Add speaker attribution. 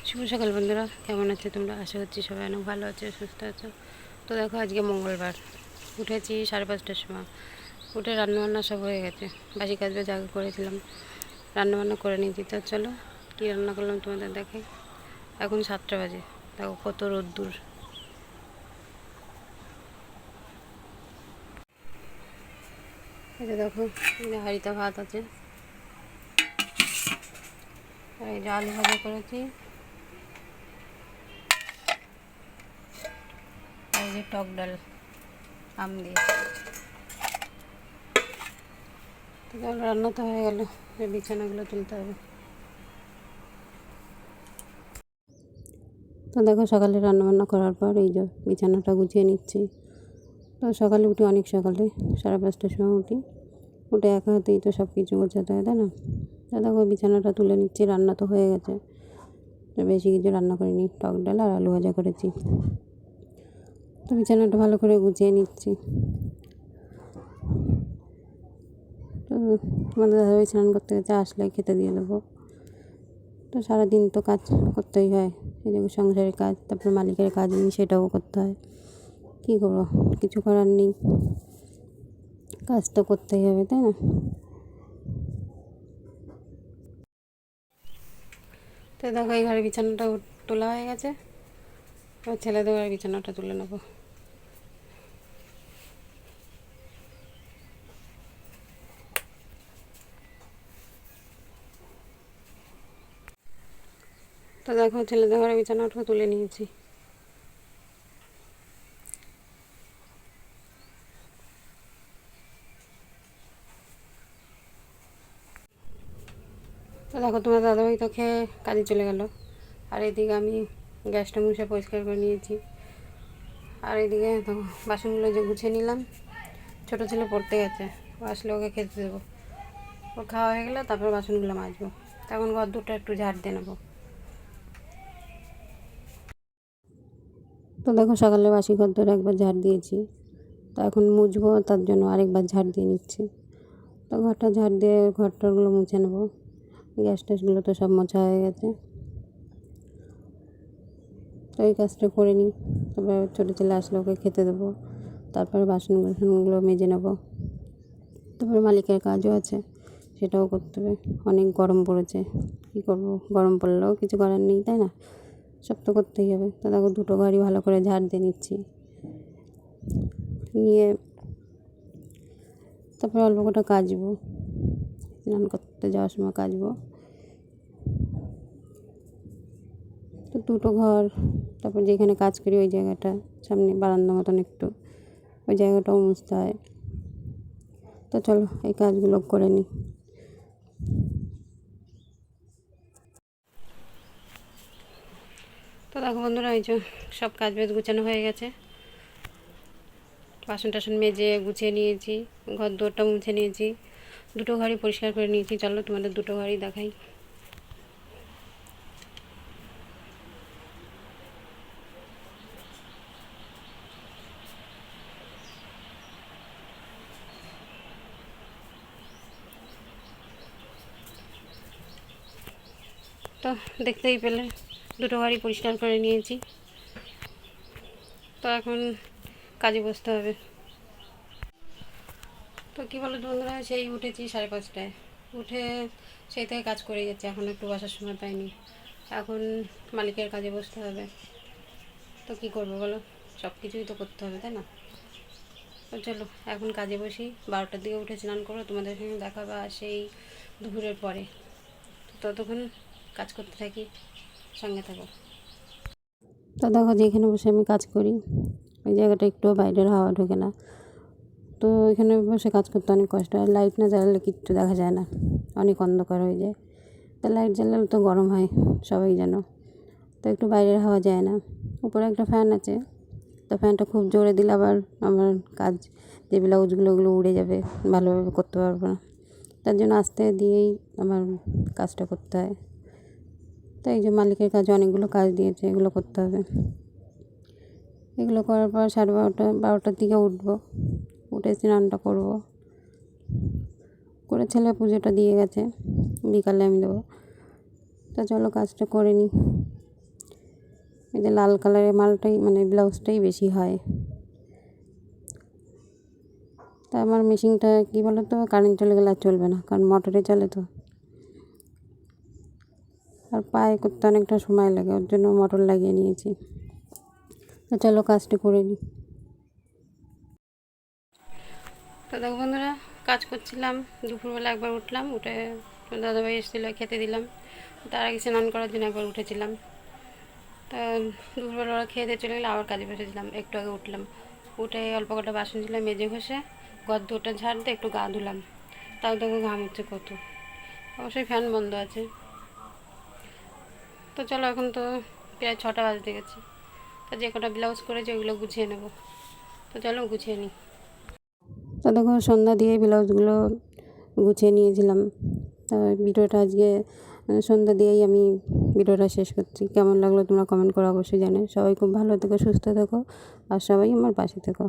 Speaker 1: শুভ সকাল বন্ধুরা, কেমন আছো তোমরা? আশা করছি সবাই অনেক ভালো আছো, সুস্থ আছো। তো দেখো, আজকে মঙ্গলবার, উঠেছি 5:30টার সময়। উঠে রান্নাবান্না সব হয়ে গেছে। বাসি কাজ বাজ আগে করেছিলাম, রান্নাবান্না করে নিয়েছি। তো চলো কী রান্না করলাম তোমাদের দেখাই। এখন 7টা বাজে, দেখো কত রোদ্দুর। এই যে দেখো, হাঁড়িতে ভাত আছে, আর এই যে আলু ভাজা করেছি, আর এই যে টক ডাল আম দিয়ে। তো রান্না তো হয়ে গেল, বিছানাগুলো তুলতে হবে। তো দেখো, সকালে রান্নাবান্না করার পর এই যে বিছানাটা গুছিয়ে নিচ্ছি। তো সকালে উঠি, অনেক সকালে 5:30টার সময় উঠি। উঠে একা হাতেই তো সব কিছু গোছাতে হয়, তাই না? তো দেখো, বিছানাটা তুলে নিচ্ছি। রান্না তো হয়ে গেছে, তো বেশি কিছু রান্না করিনি, টক ডাল আর আলু ভাজা করেছি। তো বিছানাটা ভালো করে গুছিয়ে নিচ্ছি। তো আমাদের দাদাভাই স্নান করতে গেছে, আসলে খেতে দিয়ে দেবো। তো সারাদিন তো কাজ করতেই হয়, এই যে সংসারের কাজ, তারপর মালিকের কাজ নিয়ে সেটাও করতে হয়। কী করবো, কিছু করার নেই, কাজ তো করতেই হবে, তাই না? তো দেখো, এই ঘরে বিছানাটা তোলা হয়ে গেছে। এবার ছেলেদের ঘরে বিছানাটা তুলে নেবো। তো দেখো, ছেলেদের ঘরে বিছানাটা তুলে নিয়েছি। তো দেখো, তোমার দাদাভাই তো খেয়ে কাজে চলে গেল, আর এদিকে আমি গ্যাসটা মুছে পরিষ্কার করে নিয়েছি। আর এদিকে দেখো, বাসনগুলো যে গুছিয়ে নিলাম। ছোটো ছেলে পড়তে গেছে, ও আসলে ওকে খেতে দেবো। ও খাওয়া হয়ে গেলে তারপর বাসনগুলো মাজবো। তখন ঘর দুটো একটু ঝাড় দিয়ে নেবো। তো দেখো, সকালে বাসি ঘর ধরে একবার ঝাড় দিয়েছি, তো এখন মুছবো, তার জন্য আরেকবার ঝাড় দিয়ে নিচ্ছি। তো ঘরটা ঝাড় দিয়ে ঘরটাগুলো মুছে নেবো। গ্যাস ট্যাসগুলো তো সব মোছা হয়ে গেছে। তো এই কাজটা করে নিই, তারপর ছোটো ছেলে আসলে ওকে খেতে দেবো। তারপরে বাসনগুলো মেজে নেবো। তারপরে মালিকের কাজও আছে, সেটাও করতে হবে। অনেক গরম পড়েছে, কী করবো, গরম পড়লেও কিছু করার নেই, তাই না? সব তো করতেই হবে। তো দেখো, দুটো ঘরই ভালো করে ঝাড় দিয়ে নিচ্ছি, নিয়ে তারপরে অল্প কটা কাচবো, স্নান করতে যাওয়ার সময় কাচবো। তো দুটো ঘর, তারপর যেখানে কাজ করি ওই জায়গাটা, সামনে বারান্দা মতন একটু, ওই জায়গাটাও মুছতে হয়। তো চলো এই কাজগুলো করে নিই। তো দেখো বন্ধুরা, এই যে সব কাজ বাজ গুছানো হয়ে গেছে। বাসন টাসন মেজে গুছিয়ে নিয়েছি, ঘর দুয়ারটা মুছে নিয়েছি, দুটো ঘরই পরিষ্কার করে নিয়েছি। চলো তোমাদের দুটো ঘরই দেখাই। তো দেখতেই পেলে দুটো ঘরই পরিষ্কার করে নিয়েছি। তো এখন কাজে বসতে হবে। তো কী বলো বন্ধুরা, সেই উঠেছি 5:30টায়, উঠে সেই থেকে কাজ করে যাচ্ছে, এখন একটু বসার সময় পাইনি। এখন মালিকের কাজে বসতে হবে। তো কী করবো বলো, সব কিছুই তো করতে হবে, তাই না? তো চলো এখন কাজে বসি। 12টার দিকে উঠে স্নান করো, তোমাদের সঙ্গে দেখা বা সেই দুপুরের পরে। তো ততক্ষণ কাজ করতে থাকি, সঙ্গে থাকো। তো দেখো, যেখানে বসে আমি কাজ করি ওই জায়গাটা একটু বাইরের হাওয়া ঢোকে না। তো এখানে বসে কাজ করতে অনেক কষ্ট হয়, লাইট না জ্বালালে কিচ্ছু দেখা যায় না, অনেক অন্ধকার হয়ে যায়। তো লাইট জ্বালালে তো গরম হয়, সবাই জানো। তো একটু বাইরের হাওয়া যায় না। উপরে একটা ফ্যান আছে, তো ফ্যানটা খুব জোরে দিলে আবার আমার কাজ, যে ব্লাউজগুলো ওগুলো উড়ে যাবে, ভালোভাবে করতে পারবো না। তার জন্য আস্তে দিয়েই আমার কাজটা করতে হয়। তো এই যে মালিকের কাজে অনেকগুলো কাজ দিয়েছে, এগুলো করতে হবে। এগুলো করার পর 12টার দিকে উঠবো, উঠে স্নানটা করবো, করে ছেলে পুজোটা দিয়ে গেছে, বিকালে আমি দেবো। তো চলো কাজটা করে নিই। এই যে লাল কালারের মালটাই মানে ব্লাউজটাই বেশি হয়। তা আমার মেশিনটা কী বলো তো, কারেন্ট চলে গেলে আর চলবে না, কারণ মোটরে চলে তো, আর পায়ে করতে অনেকটা সময় লাগে, ওর জন্য মোটর লাগিয়ে নিয়েছি। তো চলো কাজটা করে নিই। তো দেখো বন্ধুরা, কাজ করছিলাম, দুপুরবেলা একবার উঠলাম, উঠে দাদাভাই এসেছিলো, খেতে দিলাম। তার আগে স্নান করার জন্য একবার উঠেছিলাম। তা দুপুরবেলা ওরা খেয়ে দিয়ে চলে গেলে আবার কাজে বসেছিলাম, একটু আগে উঠলাম। উঠে অল্প কটা বাসন ছিল মেজে ঘষে ঘর দুটো ঝাড় দিয়ে একটু গা ধুলাম। তাও দেখো ঘাম হচ্ছে কত, অবশ্যই ফ্যান বন্ধ আছে। তো চলো, এখন তো প্রায় 6টা বাজতে গেছে। তো যে কটা ব্লাউজ করেছি ওগুলো গুছিয়ে নেব। তো চলো গুছিয়ে নিই। তো দেখো সন্ধ্যা দিয়ে ব্লাউজগুলো গুছিয়ে নিয়েছিলাম। তো ভিডিওটা আজকে সন্ধ্যা দিয়েই আমি ভিডিওটা শেষ করছি। কেমন লাগলো তোমরা কমেন্ট করে অবশ্যই জানাও। সবাই খুব ভালো থেকো, সুস্থ থেকো, আর সবাই আমার পাশে থেকো।